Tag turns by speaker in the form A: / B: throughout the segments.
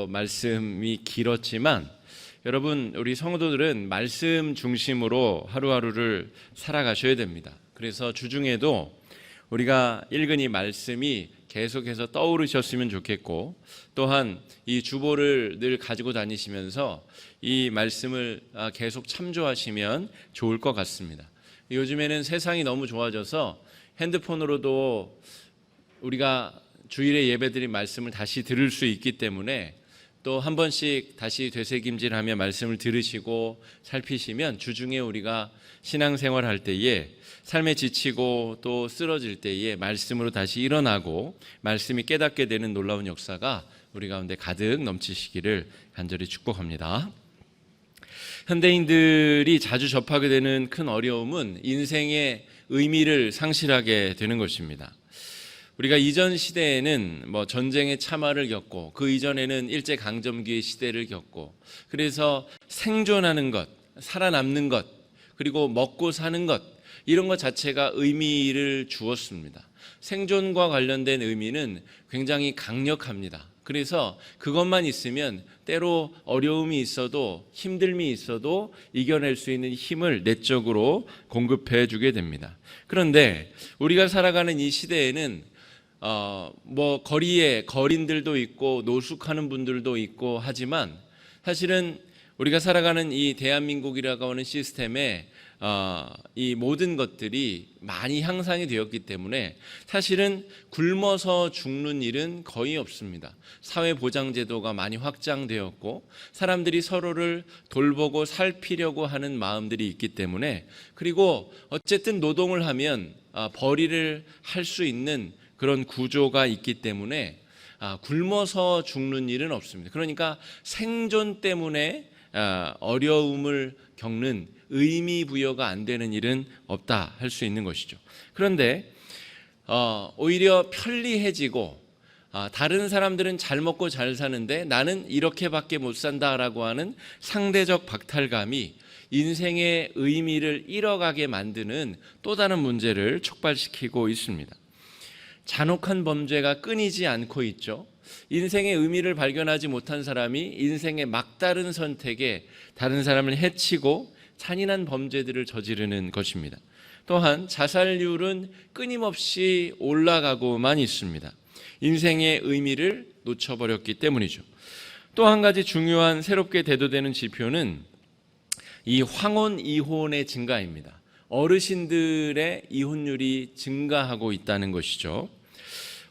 A: 말씀이 길었지만 여러분, 우리 성도들은 말씀 중심으로 하루하루를 살아가셔야 됩니다. 그래서 주중에도 우리가 읽은 이 말씀이 계속해서 떠오르셨으면 좋겠고, 또한 이 주보를 늘 가지고 다니시면서 이 말씀을 계속 참조하시면 좋을 것 같습니다. 요즘에는 세상이 너무 좋아져서 핸드폰으로도 우리가 주일에 예배드린 말씀을 다시 들을 수 있기 때문에 또 한 번씩 다시 되새김질하며 말씀을 들으시고 살피시면 주중에 우리가 신앙생활 할 때에 삶에 지치고 또 쓰러질 때에 말씀으로 다시 일어나고 말씀이 깨닫게 되는 놀라운 역사가 우리 가운데 가득 넘치시기를 간절히 축복합니다. 현대인들이 자주 접하게 되는 큰 어려움은 인생의 의미를 상실하게 되는 것입니다. 우리가 이전 시대에는 전쟁의 참화를 겪고 그 이전에는 일제강점기의 시대를 겪고, 그래서 생존하는 것, 살아남는 것, 그리고 먹고 사는 것, 이런 것 자체가 의미를 주었습니다. 생존과 관련된 의미는 굉장히 강력합니다. 그래서 그것만 있으면 때로 어려움이 있어도 힘듦이 있어도 이겨낼 수 있는 힘을 내적으로 공급해 주게 됩니다. 그런데 우리가 살아가는 이 시대에는 거리에 거린들도 있고 노숙하는 분들도 있고 하지만 사실은 우리가 살아가는 이 대한민국이라고 하는 시스템에 이 모든 것들이 많이 향상이 되었기 때문에 사실은 굶어서 죽는 일은 거의 없습니다. 사회보장제도가 많이 확장되었고 사람들이 서로를 돌보고 살피려고 하는 마음들이 있기 때문에, 그리고 어쨌든 노동을 하면 벌이를 할 수 있는 그런 구조가 있기 때문에 굶어서 죽는 일은 없습니다. 그러니까 생존 때문에 어려움을 겪는 의미 부여가 안 되는 일은 없다 할 수 있는 것이죠. 그런데 오히려 편리해지고 다른 사람들은 잘 먹고 잘 사는데 나는 이렇게밖에 못 산다라고 하는 상대적 박탈감이 인생의 의미를 잃어가게 만드는 또 다른 문제를 촉발시키고 있습니다. 잔혹한 범죄가 끊이지 않고 있죠. 인생의 의미를 발견하지 못한 사람이 인생의 막다른 선택에 다른 사람을 해치고 잔인한 범죄들을 저지르는 것입니다. 또한 자살률은 끊임없이 올라가고만 있습니다. 인생의 의미를 놓쳐버렸기 때문이죠. 또 한 가지 중요한 새롭게 대두되는 지표는 이 황혼 이혼의 증가입니다. 어르신들의 이혼율이 증가하고 있다는 것이죠.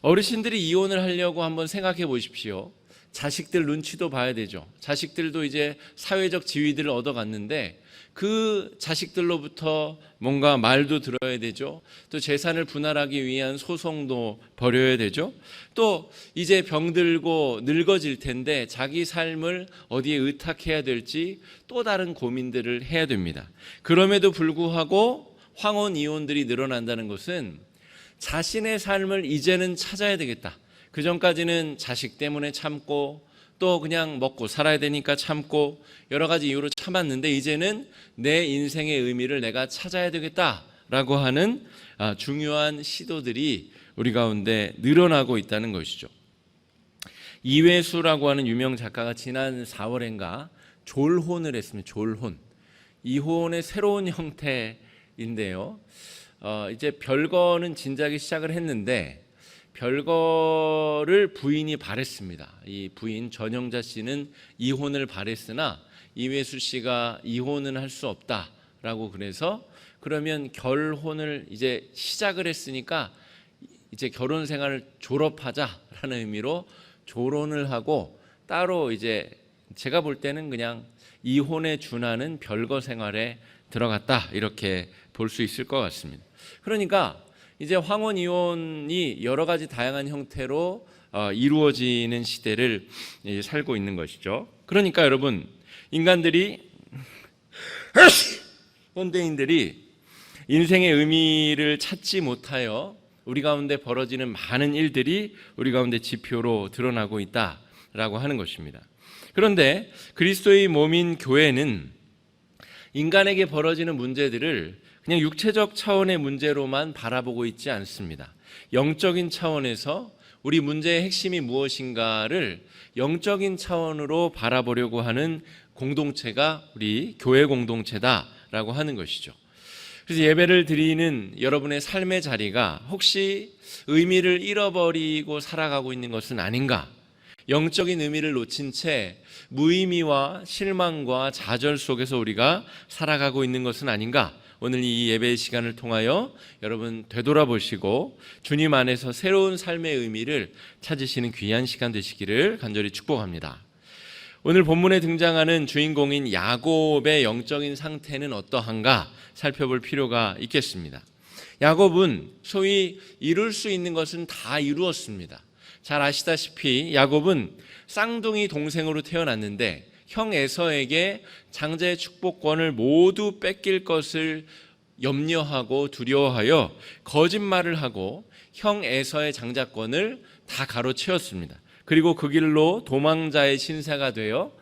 A: 어르신들이 이혼을 하려고 한번 생각해 보십시오. 자식들 눈치도 봐야 되죠. 자식들도 이제 사회적 지위들을 얻어갔는데 그 자식들로부터 뭔가 말도 들어야 되죠. 또 재산을 분할하기 위한 소송도 벌여야 되죠. 또 이제 병들고 늙어질 텐데 자기 삶을 어디에 의탁해야 될지 또 다른 고민들을 해야 됩니다. 그럼에도 불구하고 황혼 이혼들이 늘어난다는 것은 자신의 삶을 이제는 찾아야 되겠다. 그 전까지는 자식 때문에 참고 또 그냥 먹고 살아야 되니까 참고 여러 가지 이유로 참았는데 이제는 내 인생의 의미를 내가 찾아야 되겠다라고 하는 중요한 시도들이 우리 가운데 늘어나고 있다는 것이죠. 이회수라고 하는 유명 작가가 지난 4월인가 졸혼을 했습니다. 졸혼. 이혼의 새로운 형태인데요. 이제 별거는 진작에 시작을 했는데 별거를 부인이 바랬습니다. 이 부인 전영자 씨는 이혼을 바랬으나 이회수 씨가 이혼은 할 수 없다라고 그래서 그러면 결혼을 이제 시작을 했으니까 이제 결혼 생활을 졸업하자라는 의미로 졸혼을 하고 따로 이제 제가 볼 때는 그냥 이혼에 준하는 별거 생활에 들어갔다 이렇게 볼 수 있을 것 같습니다. 그러니까 이제 황혼 이혼이 여러 가지 다양한 형태로 이루어지는 시대를 살고 있는 것이죠. 그러니까 여러분, 인간들이 현대인들이 인생의 의미를 찾지 못하여 우리 가운데 벌어지는 많은 일들이 우리 가운데 지표로 드러나고 있다라고 하는 것입니다. 그런데 그리스도의 몸인 교회는 인간에게 벌어지는 문제들을 그냥 육체적 차원의 문제로만 바라보고 있지 않습니다. 영적인 차원에서 우리 문제의 핵심이 무엇인가를 영적인 차원으로 바라보려고 하는 공동체가 우리 교회 공동체다라고 하는 것이죠. 그래서 예배를 드리는 여러분의 삶의 자리가 혹시 의미를 잃어버리고 살아가고 있는 것은 아닌가? 영적인 의미를 놓친 채 무의미와 실망과 좌절 속에서 우리가 살아가고 있는 것은 아닌가? 오늘 이 예배의 시간을 통하여 여러분 되돌아보시고 주님 안에서 새로운 삶의 의미를 찾으시는 귀한 시간 되시기를 간절히 축복합니다. 오늘 본문에 등장하는 주인공인 야곱의 영적인 상태는 어떠한가 살펴볼 필요가 있겠습니다. 야곱은 소위 이룰 수 있는 것은 다 이루었습니다. 잘 아시다시피 야곱은 쌍둥이 동생으로 태어났는데 형 에서에게 장자의 축복권을 모두 뺏길 것을 염려하고 두려워하여 거짓말을 하고 형 에서의 장자권을 다 가로채웠습니다. 그리고 그 길로 도망자의 신세가 되어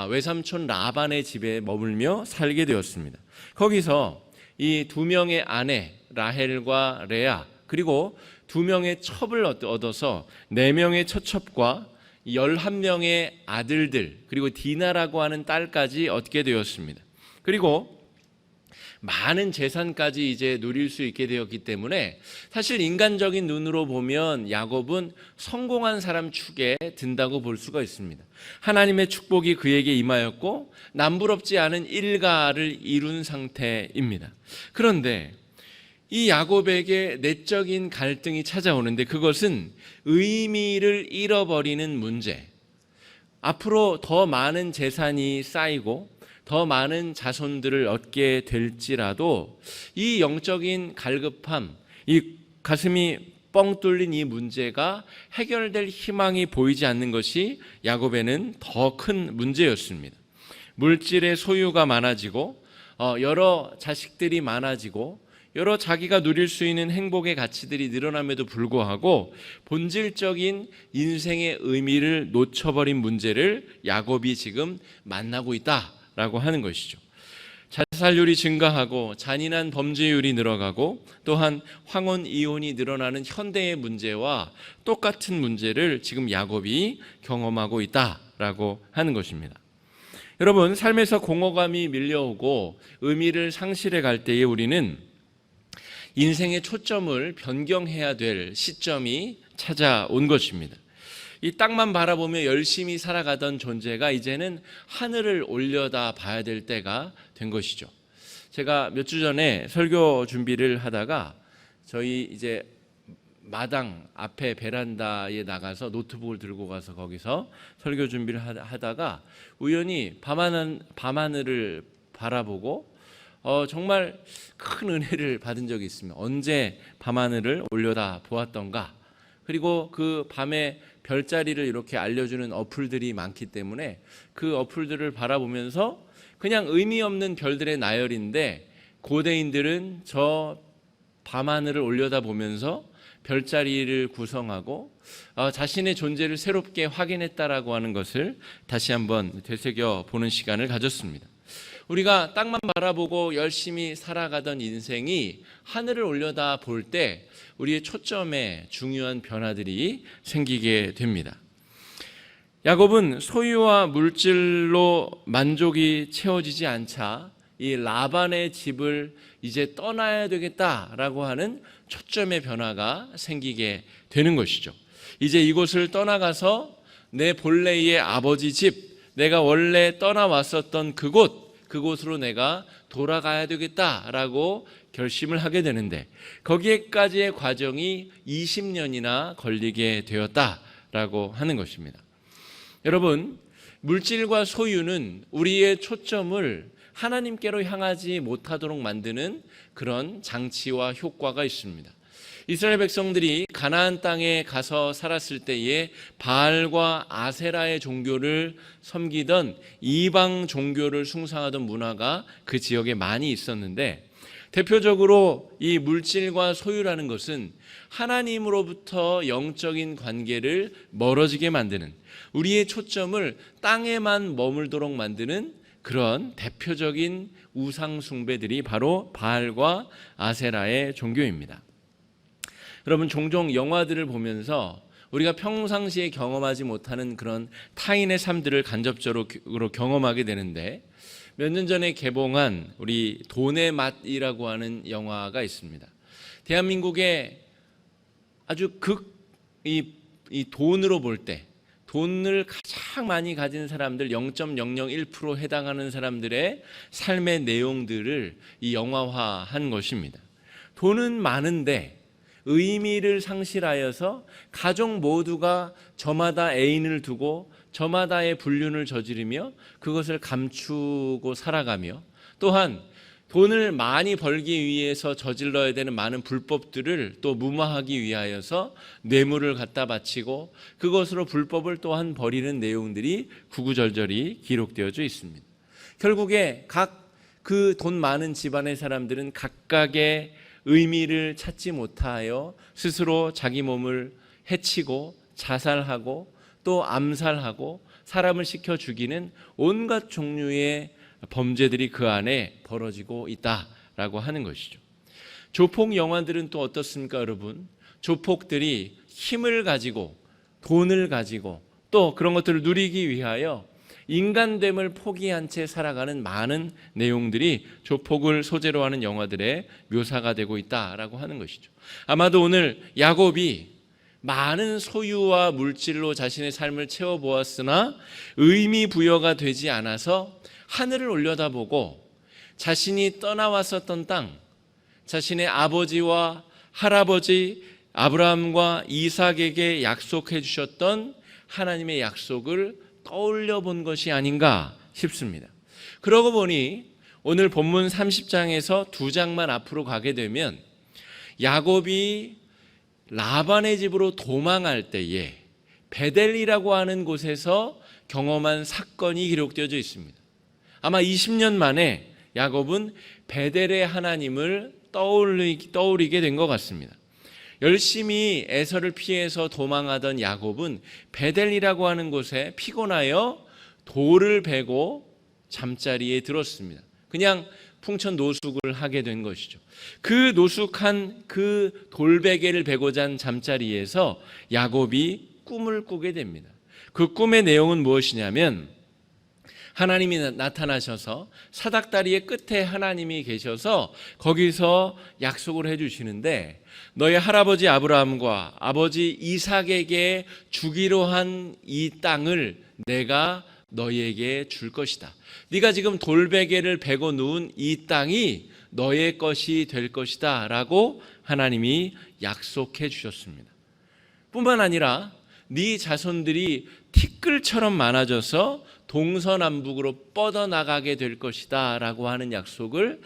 A: 외삼촌 라반의 집에 머물며 살게 되었습니다. 거기서 이 두 명의 아내 라헬과 레아 그리고 두 명의 첩을 얻어서 4명의 처첩과 11명의 아들들 그리고 디나라고 하는 딸까지 얻게 되었습니다. 그리고 많은 재산까지 이제 누릴 수 있게 되었기 때문에 사실 인간적인 눈으로 보면 야곱은 성공한 사람 축에 든다고 볼 수가 있습니다. 하나님의 축복이 그에게 임하였고 남부럽지 않은 일가를 이룬 상태입니다. 그런데 이 야곱에게 내적인 갈등이 찾아오는데 그것은 의미를 잃어버리는 문제. 앞으로 더 많은 재산이 쌓이고 더 많은 자손들을 얻게 될지라도 이 영적인 갈급함, 이 가슴이 뻥 뚫린 이 문제가 해결될 희망이 보이지 않는 것이 야곱에는 더 큰 문제였습니다. 물질의 소유가 많아지고 여러 자식들이 많아지고 여러 자기가 누릴 수 있는 행복의 가치들이 늘어남에도 불구하고 본질적인 인생의 의미를 놓쳐버린 문제를 야곱이 지금 만나고 있다라고 하는 것이죠. 자살률이 증가하고 잔인한 범죄율이 늘어가고 또한 황혼 이혼이 늘어나는 현대의 문제와 똑같은 문제를 지금 야곱이 경험하고 있다라고 하는 것입니다. 여러분, 삶에서 공허감이 밀려오고 의미를 상실해 갈 때에 우리는 인생의 초점을 변경해야 될 시점이 찾아온 것입니다. 이 땅만 바라보며 열심히 살아가던 존재가 이제는 하늘을 올려다 봐야 될 때가 된 것이죠. 제가 몇 주 전에 설교 준비를 하다가 저희 이제 마당 앞에 베란다에 나가서 노트북을 들고 가서 거기서 설교 준비를 하다가 우연히 밤하늘을 바라보고 정말 큰 은혜를 받은 적이 있습니다. 언제 밤하늘을 올려다 보았던가. 그리고 그 밤에 별자리를 이렇게 알려주는 어플들이 많기 때문에 그 어플들을 바라보면서 그냥 의미 없는 별들의 나열인데 고대인들은 저 밤하늘을 올려다 보면서 별자리를 구성하고 자신의 존재를 새롭게 확인했다라고 하는 것을 다시 한번 되새겨 보는 시간을 가졌습니다. 우리가 땅만 바라보고 열심히 살아가던 인생이 하늘을 올려다 볼 때 우리의 초점에 중요한 변화들이 생기게 됩니다. 야곱은 소유와 물질로 만족이 채워지지 않자 이 라반의 집을 이제 떠나야 되겠다라고 하는 초점의 변화가 생기게 되는 것이죠. 이제 이곳을 떠나가서 내 본래의 아버지 집, 내가 원래 떠나왔었던 그곳으로 내가 돌아가야 되겠다라고 결심을 하게 되는데 거기에까지의 과정이 20년이나 걸리게 되었다라고 하는 것입니다. 여러분, 물질과 소유는 우리의 초점을 하나님께로 향하지 못하도록 만드는 그런 장치와 효과가 있습니다. 이스라엘 백성들이 가나안 땅에 가서 살았을 때에 바알과 아세라의 종교를 섬기던 이방 종교를 숭상하던 문화가 그 지역에 많이 있었는데 대표적으로 이 물질과 소유라는 것은 하나님으로부터 영적인 관계를 멀어지게 만드는 우리의 초점을 땅에만 머물도록 만드는 그런 대표적인 우상 숭배들이 바로 바알과 아세라의 종교입니다. 여러분, 종종 영화들을 보면서 우리가 평상시에 경험하지 못하는 그런 타인의 삶들을 간접적으로 경험하게 되는데, 몇 년 전에 개봉한 우리 돈의 맛이라고 하는 영화가 있습니다. 대한민국의 아주 이 돈으로 볼 때 돈을 가장 많이 가진 사람들 0.001% 해당하는 사람들의 삶의 내용들을 이 영화화한 것입니다. 돈은 많은데 의미를 상실하여서 가족 모두가 저마다 애인을 두고 저마다의 불륜을 저지르며 그것을 감추고 살아가며, 또한 돈을 많이 벌기 위해서 저질러야 되는 많은 불법들을 또 무마하기 위하여서 뇌물을 갖다 바치고 그것으로 불법을 또한 벌이는 내용들이 구구절절히 기록되어져 있습니다. 결국에 각 그 돈 많은 집안의 사람들은 각각의 의미를 찾지 못하여 스스로 자기 몸을 해치고 자살하고 또 암살하고 사람을 시켜 죽이는 온갖 종류의 범죄들이 그 안에 벌어지고 있다라고 하는 것이죠. 조폭 영화들은 또 어떻습니까, 여러분? 조폭들이 힘을 가지고 돈을 가지고 또 그런 것들을 누리기 위하여 인간됨을 포기한 채 살아가는 많은 내용들이 조폭을 소재로 하는 영화들의 묘사가 되고 있다라고 하는 것이죠. 아마도 오늘 야곱이 많은 소유와 물질로 자신의 삶을 채워보았으나 의미 부여가 되지 않아서 하늘을 올려다보고 자신이 떠나왔었던 땅, 자신의 아버지와 할아버지 아브라함과 이삭에게 약속해 주셨던 하나님의 약속을 떠올려 본 것이 아닌가 싶습니다. 그러고 보니 오늘 본문 30장에서 2장만 앞으로 가게 되면 야곱이 라반의 집으로 도망할 때에 베델이라고 하는 곳에서 경험한 사건이 기록되어져 있습니다. 아마 20년 만에 야곱은 베델의 하나님을 떠올리게 된 것 같습니다. 열심히 에서를 피해서 도망하던 야곱은 베델이라고 하는 곳에 피곤하여 돌을 베고 잠자리에 들었습니다. 그냥 풍천 노숙을 하게 된 것이죠. 그 노숙한 그 돌베개를 베고 잔 잠자리에서 야곱이 꿈을 꾸게 됩니다. 그 꿈의 내용은 무엇이냐면 하나님이 나타나셔서 사닥다리의 끝에 하나님이 계셔서 거기서 약속을 해주시는데, 너의 할아버지 아브라함과 아버지 이삭에게 주기로 한 이 땅을 내가 너희에게 줄 것이다. 네가 지금 돌베개를 베고 누운 이 땅이 너의 것이 될 것이다 라고 하나님이 약속해 주셨습니다. 뿐만 아니라 네 자손들이 티끌처럼 많아져서 동서남북으로 뻗어나가게 될 것이다 라고 하는 약속을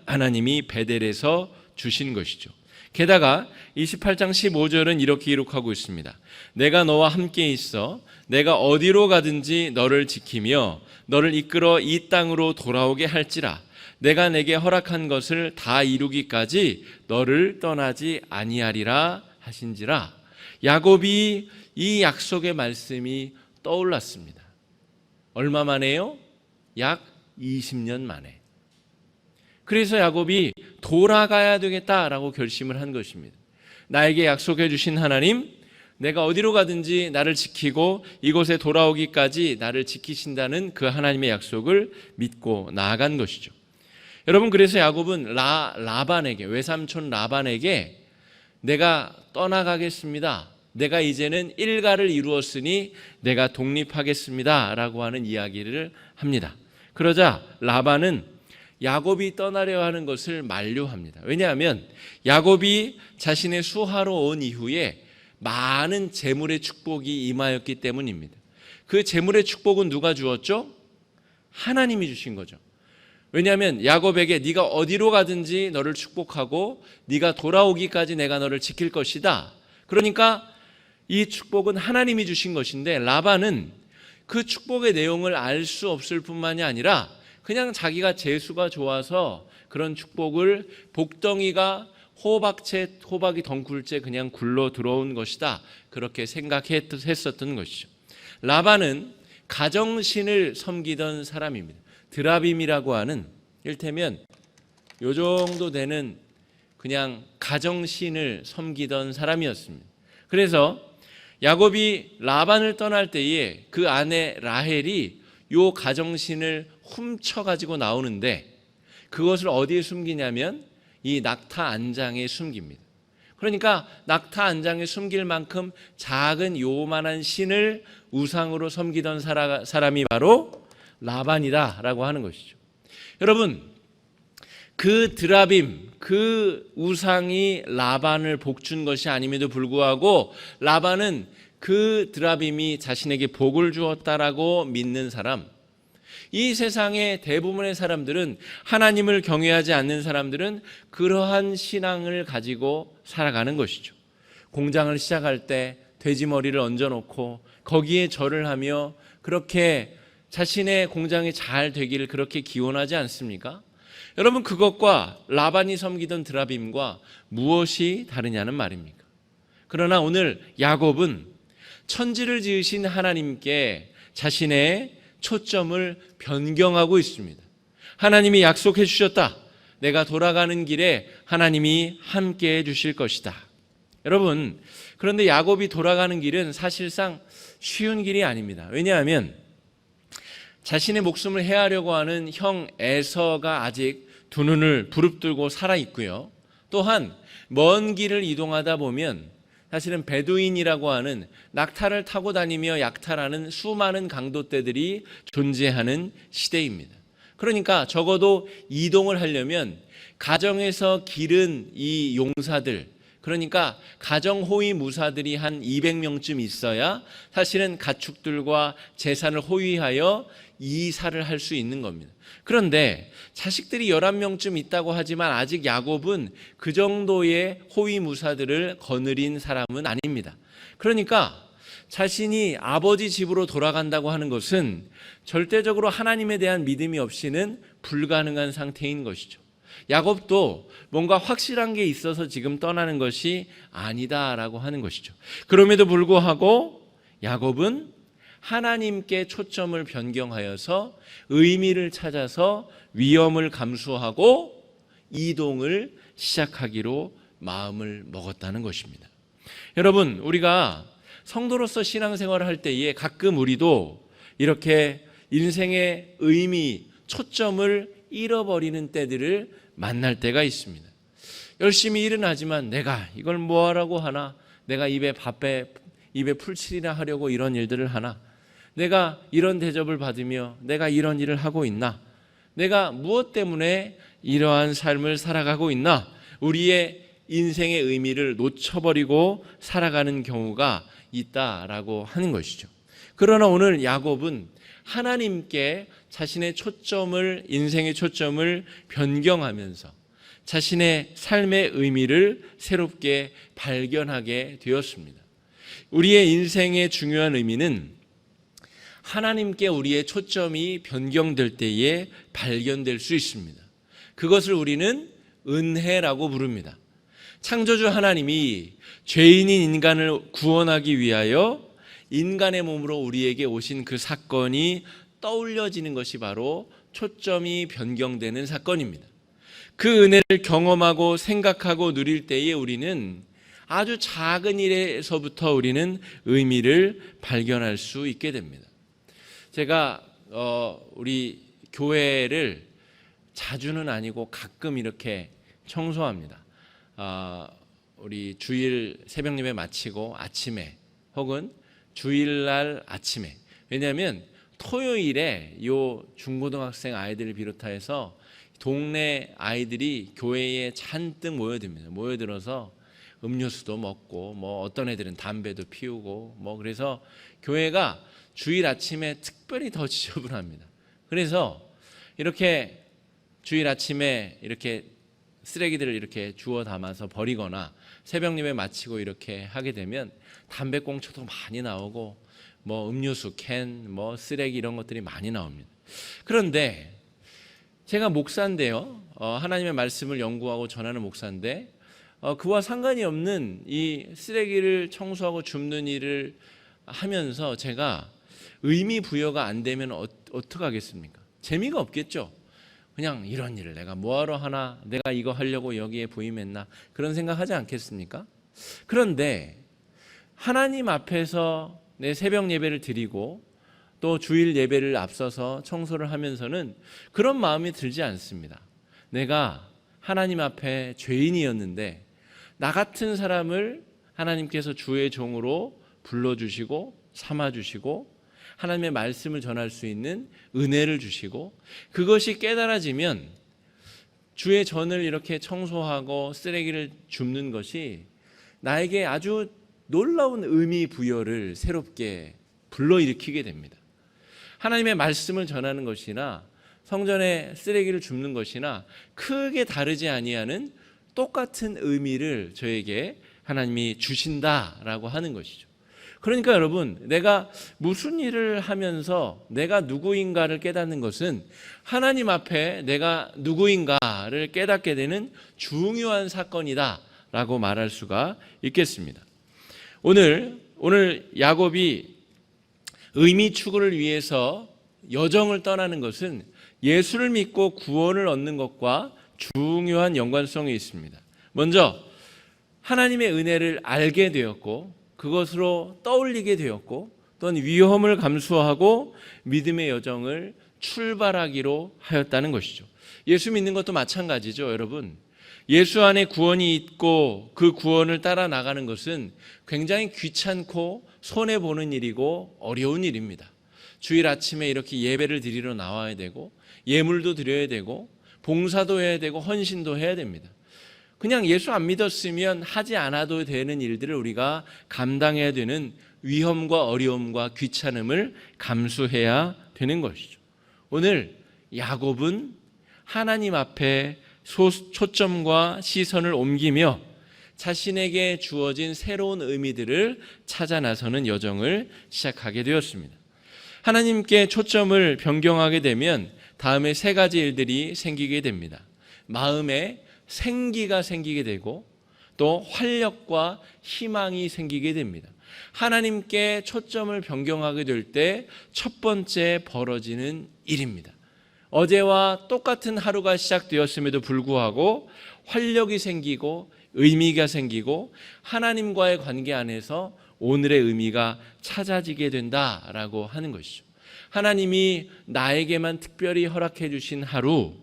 A: 하나님이 베델에서 주신 것이죠. 게다가 28장 15절은 이렇게 기록하고 있습니다. 내가 너와 함께 있어 내가 어디로 가든지 너를 지키며 너를 이끌어 이 땅으로 돌아오게 할지라. 내가 내게 허락한 것을 다 이루기까지 너를 떠나지 아니하리라 하신지라. 야곱이 이 약속의 말씀이 떠올랐습니다. 얼마 만에요? 약 20년 만에. 그래서 야곱이 돌아가야 되겠다라고 결심을 한 것입니다. 나에게 약속해 주신 하나님, 내가 어디로 가든지 나를 지키고 이곳에 돌아오기까지 나를 지키신다는 그 하나님의 약속을 믿고 나아간 것이죠. 여러분, 그래서 야곱은 라반에게, 외삼촌 라반에게 내가 떠나가겠습니다. 내가 이제는 일가를 이루었으니 내가 독립하겠습니다 라고 하는 이야기를 합니다. 그러자 라반은 야곱이 떠나려 하는 것을 만류합니다. 왜냐하면 야곱이 자신의 수하로 온 이후에 많은 재물의 축복이 임하였기 때문입니다. 그 재물의 축복은 누가 주었죠? 하나님이 주신 거죠. 왜냐하면 야곱에게 네가 어디로 가든지 너를 축복하고 네가 돌아오기까지 내가 너를 지킬 것이다. 그러니까 이 축복은 하나님이 주신 것인데, 라반은 그 축복의 내용을 알 수 없을 뿐만이 아니라 그냥 자기가 재수가 좋아서 그런 축복을 복덩이가 호박이 덩굴째 그냥 굴러 들어온 것이다, 그렇게 생각했었던 것이죠. 라반은 가정신을 섬기던 사람입니다. 드라빔이라고 하는, 일테면 요 정도 되는 그냥 가정신을 섬기던 사람이었습니다. 그래서 야곱이 라반을 떠날 때에 그 아내 라헬이 요 가정신을 훔쳐가지고 나오는데 그것을 어디에 숨기냐면 이 낙타 안장에 숨깁니다. 그러니까 낙타 안장에 숨길 만큼 작은 요만한 신을 우상으로 섬기던 사람이 바로 라반이다라고 하는 것이죠. 여러분, 그 드라빔, 그 우상이 라반을 복준 것이 아님에도 불구하고 라반은 그 드라빔이 자신에게 복을 주었다라고 믿는 사람, 이 세상의 대부분의 사람들은, 하나님을 경외하지 않는 사람들은 그러한 신앙을 가지고 살아가는 것이죠. 공장을 시작할 때 돼지 머리를 얹어놓고 거기에 절을 하며 그렇게 자신의 공장이 잘 되기를 그렇게 기원하지 않습니까? 여러분, 그것과 라반이 섬기던 드라빔과 무엇이 다르냐는 말입니까? 그러나 오늘 야곱은 천지를 지으신 하나님께 자신의 초점을 변경하고 있습니다. 하나님이 약속해 주셨다. 내가 돌아가는 길에 하나님이 함께해 주실 것이다. 여러분, 그런데 야곱이 돌아가는 길은 사실상 쉬운 길이 아닙니다. 왜냐하면 자신의 목숨을 해하려고 하는 형 에서가 아직 두 눈을 부릅뜨고 살아 있고요. 또한 먼 길을 이동하다 보면 사실은 베두인이라고 하는 낙타를 타고 다니며 약탈하는 수많은 강도떼들이 존재하는 시대입니다. 그러니까 적어도 이동을 하려면 가정에서 기른 이 용사들, 그러니까 가정 호위 무사들이 한 200명쯤 있어야 사실은 가축들과 재산을 호위하여 이사를 할 수 있는 겁니다. 그런데 자식들이 11명쯤 있다고 하지만 아직 야곱은 그 정도의 호위 무사들을 거느린 사람은 아닙니다. 그러니까 자신이 아버지 집으로 돌아간다고 하는 것은 절대적으로 하나님에 대한 믿음이 없이는 불가능한 상태인 것이죠. 야곱도 뭔가 확실한 게 있어서 지금 떠나는 것이 아니다라고 하는 것이죠. 그럼에도 불구하고 야곱은 하나님께 초점을 변경하여서 의미를 찾아서 위험을 감수하고 이동을 시작하기로 마음을 먹었다는 것입니다. 여러분, 우리가 성도로서 신앙생활을 할 때에 가끔 우리도 이렇게 인생의 의미, 초점을 잃어버리는 때들을 만날 때가 있습니다. 열심히 일은 하지만 내가 이걸 뭐하라고 하나? 내가 입에 풀칠이나 하려고 이런 일들을 하나? 내가 이런 대접을 받으며 내가 이런 일을 하고 있나? 내가 무엇 때문에 이러한 삶을 살아가고 있나? 우리의 인생의 의미를 놓쳐버리고 살아가는 경우가 있다라고 하는 것이죠. 그러나 오늘 야곱은 하나님께 자신의 초점을, 인생의 초점을 변경하면서 자신의 삶의 의미를 새롭게 발견하게 되었습니다. 우리의 인생의 중요한 의미는 하나님께 우리의 초점이 변경될 때에 발견될 수 있습니다. 그것을 우리는 은혜라고 부릅니다. 창조주 하나님이 죄인인 인간을 구원하기 위하여 인간의 몸으로 우리에게 오신 그 사건이 떠올려지는 것이 바로 초점이 변경되는 사건입니다. 그 은혜를 경험하고 생각하고 누릴 때에 우리는 아주 작은 일에서부터 우리는 의미를 발견할 수 있게 됩니다. 제가 우리 교회를 자주는 아니고 가끔 이렇게 청소합니다. 우리 주일 새벽 예배 마치고 아침에 혹은 주일날 아침에, 왜냐하면 토요일에 요 중고등학생 아이들을 비롯해서 동네 아이들이 교회에 잔뜩 모여들어서 음료수도 먹고 뭐 어떤 애들은 담배도 피우고 뭐 그래서 교회가 주일 아침에 특별히 더 지저분합니다. 그래서 이렇게 주일 아침에 이렇게 쓰레기들을 이렇게 주워 담아서 버리거나 새벽 예배 마치고 이렇게 하게 되면 담배꽁초도 많이 나오고 뭐 음료수 캔, 뭐 쓰레기 이런 것들이 많이 나옵니다. 그런데 제가 목사인데요, 하나님의 말씀을 연구하고 전하는 목사인데 그와 상관이 없는 이 쓰레기를 청소하고 줍는 일을 하면서 제가 의미 부여가 안 되면 어떡하겠습니까? 재미가 없겠죠. 그냥 이런 일을 내가 뭐하러 하나, 내가 이거 하려고 여기에 부임했나, 그런 생각하지 않겠습니까? 그런데 하나님 앞에서 내 새벽 예배를 드리고 또 주일 예배를 앞서서 청소를 하면서는 그런 마음이 들지 않습니다. 내가 하나님 앞에 죄인이었는데 나 같은 사람을 하나님께서 주의 종으로 불러주시고 삼아주시고 하나님의 말씀을 전할 수 있는 은혜를 주시고, 그것이 깨달아지면 주의 전을 이렇게 청소하고 쓰레기를 줍는 것이 나에게 아주 놀라운 의미 부여를 새롭게 불러일으키게 됩니다. 하나님의 말씀을 전하는 것이나 성전에 쓰레기를 줍는 것이나 크게 다르지 아니하는 똑같은 의미를 저에게 하나님이 주신다라고 하는 것이죠. 그러니까 여러분, 내가 무슨 일을 하면서 내가 누구인가를 깨닫는 것은 하나님 앞에 내가 누구인가를 깨닫게 되는 중요한 사건이다라고 말할 수가 있겠습니다. 오늘 야곱이 의미 추구를 위해서 여정을 떠나는 것은 예수를 믿고 구원을 얻는 것과 중요한 연관성이 있습니다. 먼저 하나님의 은혜를 알게 되었고 그것으로 떠올리게 되었고 또는 위험을 감수하고 믿음의 여정을 출발하기로 하였다는 것이죠. 예수 믿는 것도 마찬가지죠, 여러분. 예수 안에 구원이 있고 그 구원을 따라 나가는 것은 굉장히 귀찮고 손해보는 일이고 어려운 일입니다. 주일 아침에 이렇게 예배를 드리러 나와야 되고 예물도 드려야 되고 봉사도 해야 되고 헌신도 해야 됩니다. 그냥 예수 안 믿었으면 하지 않아도 되는 일들을 우리가 감당해야 되는 위험과 어려움과 귀찮음을 감수해야 되는 것이죠. 오늘 야곱은 하나님 앞에 초점과 시선을 옮기며 자신에게 주어진 새로운 의미들을 찾아 나서는 여정을 시작하게 되었습니다. 하나님께 초점을 변경하게 되면 다음에 세 가지 일들이 생기게 됩니다. 마음에 생기가 생기게 되고 또 활력과 희망이 생기게 됩니다. 하나님께 초점을 변경하게 될 때 첫 번째 벌어지는 일입니다. 어제와 똑같은 하루가 시작되었음에도 불구하고 활력이 생기고 의미가 생기고 하나님과의 관계 안에서 오늘의 의미가 찾아지게 된다라고 하는 것이죠. 하나님이 나에게만 특별히 허락해 주신 하루,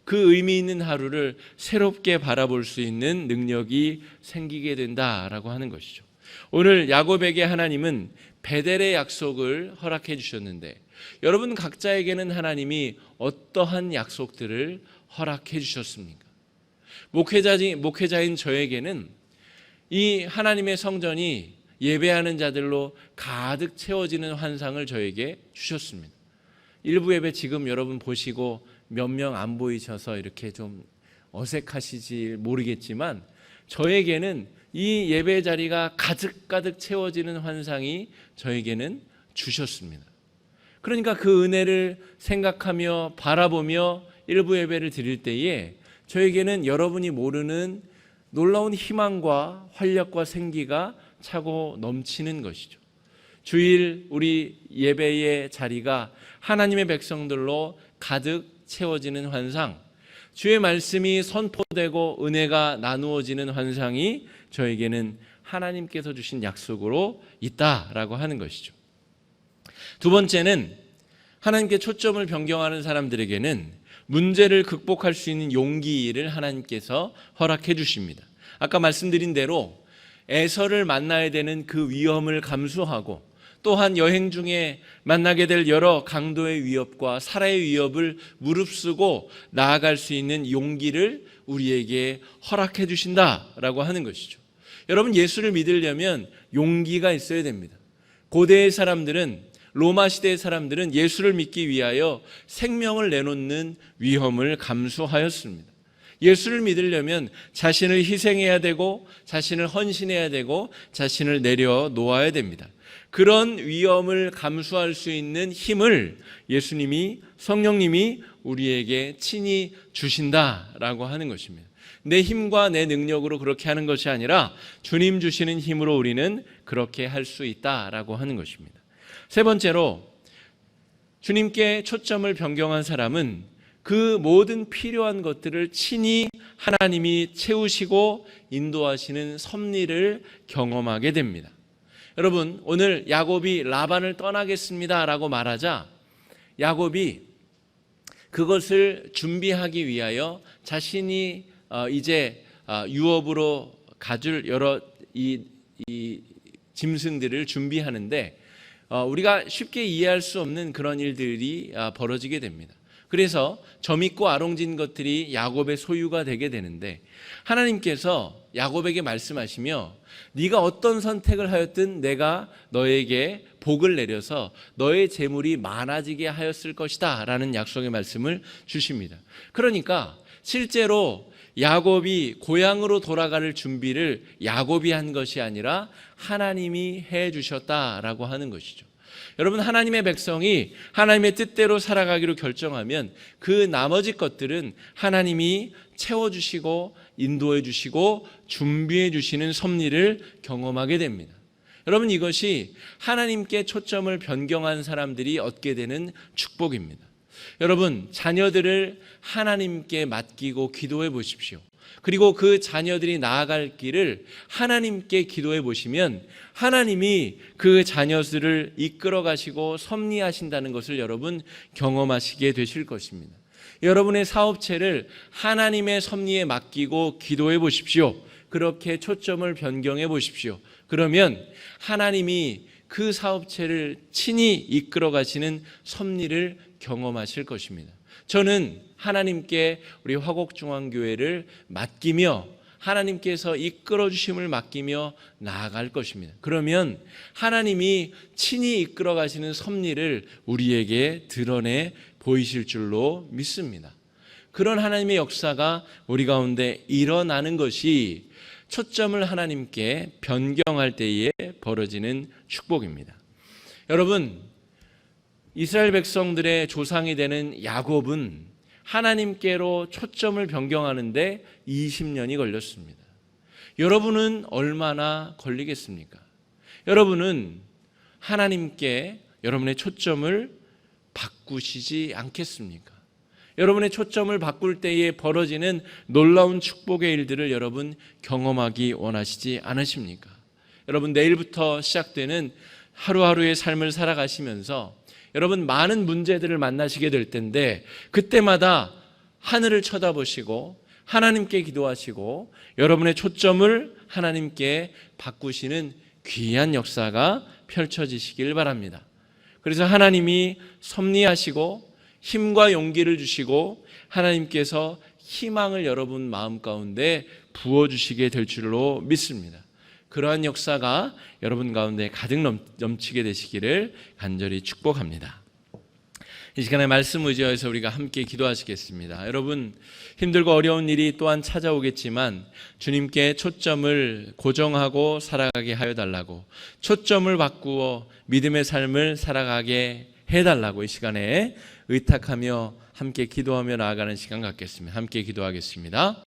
A: 그 의미 있는 하루를 새롭게 바라볼 수 있는 능력이 생기게 된다라고 하는 것이죠. 오늘 야곱에게 하나님은 베델의 약속을 허락해 주셨는데 여러분 각자에게는 하나님이 어떠한 약속들을 허락해 주셨습니까? 목회자인 저에게는 이 하나님의 성전이 예배하는 자들로 가득 채워지는 환상을 저에게 주셨습니다. 일부 예배 지금 여러분 보시고 몇 명 안 보이셔서 이렇게 좀 어색하시지 모르겠지만 저에게는 이 예배 자리가 가득가득 채워지는 환상이 저에게는 주셨습니다. 그러니까 그 은혜를 생각하며 바라보며 일부 예배를 드릴 때에 저에게는 여러분이 모르는 놀라운 희망과 활력과 생기가 차고 넘치는 것이죠. 주일 우리 예배의 자리가 하나님의 백성들로 가득 채워지는 환상, 주의 말씀이 선포되고 은혜가 나누어지는 환상이 저에게는 하나님께서 주신 약속으로 있다라고 하는 것이죠. 두 번째는 하나님께 초점을 변경하는 사람들에게는 문제를 극복할 수 있는 용기를 하나님께서 허락해 주십니다. 아까 말씀드린 대로 에서를 만나야 되는 그 위험을 감수하고 또한 여행 중에 만나게 될 여러 강도의 위협과 살해의 위협을 무릅쓰고 나아갈 수 있는 용기를 우리에게 허락해 주신다라고 하는 것이죠. 여러분, 예수를 믿으려면 용기가 있어야 됩니다. 고대의 사람들은, 로마 시대의 사람들은 예수를 믿기 위하여 생명을 내놓는 위험을 감수하였습니다. 예수를 믿으려면 자신을 희생해야 되고 자신을 헌신해야 되고 자신을 내려놓아야 됩니다. 그런 위험을 감수할 수 있는 힘을 예수님이, 성령님이 우리에게 친히 주신다라고 하는 것입니다. 내 힘과 내 능력으로 그렇게 하는 것이 아니라 주님 주시는 힘으로 우리는 그렇게 할 수 있다라고 하는 것입니다. 세 번째로, 주님께 초점을 변경한 사람은 그 모든 필요한 것들을 친히 하나님이 채우시고 인도하시는 섭리를 경험하게 됩니다. 여러분, 오늘 야곱이 라반을 떠나겠습니다라고 말하자 야곱이 그것을 준비하기 위하여 자신이 이제 유업으로 가줄 여러 이 짐승들을 준비하는데 우리가 쉽게 이해할 수 없는 그런 일들이 벌어지게 됩니다. 그래서 점있고 아롱진 것들이 야곱의 소유가 되게 되는데 하나님께서 야곱에게 말씀하시며 네가 어떤 선택을 하였든 내가 너에게 복을 내려서 너의 재물이 많아지게 하였을 것이다 라는 약속의 말씀을 주십니다. 그러니까 실제로 야곱이 고향으로 돌아갈 준비를 야곱이 한 것이 아니라 하나님이 해 주셨다라고 하는 것이죠. 여러분, 하나님의 백성이 하나님의 뜻대로 살아가기로 결정하면 그 나머지 것들은 하나님이 채워주시고 인도해 주시고 준비해 주시는 섭리를 경험하게 됩니다. 여러분, 이것이 하나님께 초점을 변경한 사람들이 얻게 되는 축복입니다. 여러분, 자녀들을 하나님께 맡기고 기도해 보십시오. 그리고 그 자녀들이 나아갈 길을 하나님께 기도해 보시면 하나님이 그 자녀들을 이끌어 가시고 섭리하신다는 것을 여러분 경험하시게 되실 것입니다. 여러분의 사업체를 하나님의 섭리에 맡기고 기도해 보십시오. 그렇게 초점을 변경해 보십시오. 그러면 하나님이 그 사업체를 친히 이끌어 가시는 섭리를 경험하실 것입니다. 저는 하나님께 우리 화곡중앙교회를 맡기며 하나님께서 이끌어 주심을 맡기며 나아갈 것입니다. 그러면 하나님이 친히 이끌어 가시는 섭리를 우리에게 드러내 보이실 줄로 믿습니다. 그런 하나님의 역사가 우리 가운데 일어나는 것이 초점을 하나님께 변경할 때에 벌어지는 축복입니다. 여러분, 이스라엘 백성들의 조상이 되는 야곱은 하나님께로 초점을 변경하는데 20년이 걸렸습니다. 여러분은 얼마나 걸리겠습니까? 여러분은 하나님께 여러분의 초점을 바꾸시지 않겠습니까? 여러분의 초점을 바꿀 때에 벌어지는 놀라운 축복의 일들을 여러분 경험하기 원하시지 않으십니까? 여러분, 내일부터 시작되는 하루하루의 삶을 살아가시면서 여러분 많은 문제들을 만나시게 될 텐데 그때마다 하늘을 쳐다보시고 하나님께 기도하시고 여러분의 초점을 하나님께 바꾸시는 귀한 역사가 펼쳐지시길 바랍니다. 그래서 하나님이 섭리하시고 힘과 용기를 주시고 하나님께서 희망을 여러분 마음 가운데 부어주시게 될 줄로 믿습니다. 그러한 역사가 여러분 가운데 가득 넘치게 되시기를 간절히 축복합니다. 이 시간에 말씀 의지하여서 우리가 함께 기도하시겠습니다. 여러분, 힘들고 어려운 일이 또한 찾아오겠지만 주님께 초점을 고정하고 살아가게 하여 달라고, 초점을 바꾸어 믿음의 삶을 살아가게 해달라고 이 시간에 의탁하며 함께 기도하며 나아가는 시간 갖겠습니다. 함께 기도하겠습니다.